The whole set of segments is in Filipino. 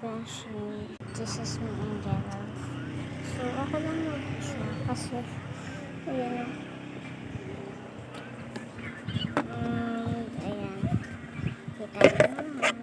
Beshi, this is my angel. So, ako lang mag-isa kasi, ayan. Ayan. Kita nyo naman.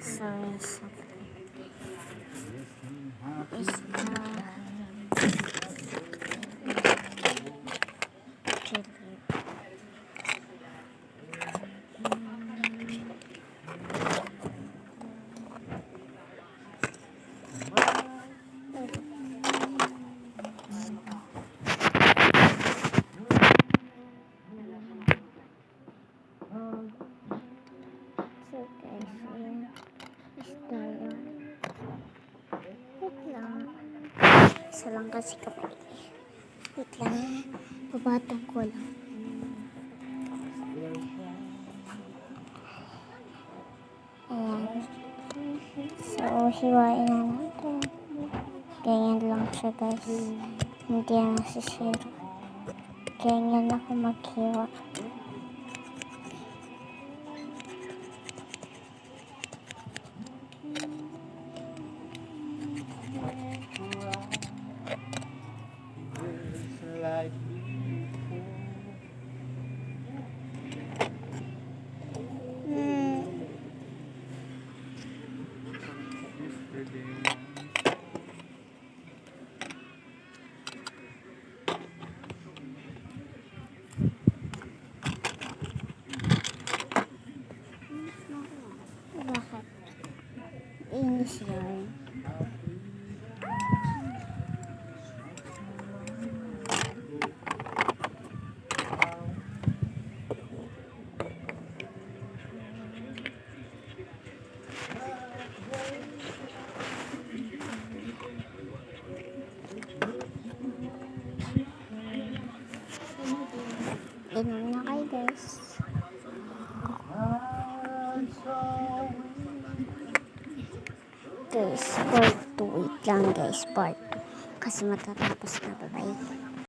So, yes. So guys, ayan. Istorya. Wait lang. Isa lang kasi kapag. Wait lang. Babatong ko lang. Ayan. So, hiwain na natin. Ganyan lang siya guys. Hindi yan nasisira. Ganyan ako maghiwa. Bakit? Inis yun. Inom na kayo guys. Guys, part 2. Wait lang guys, part 2. Kasi matatapos na. Bye-bye.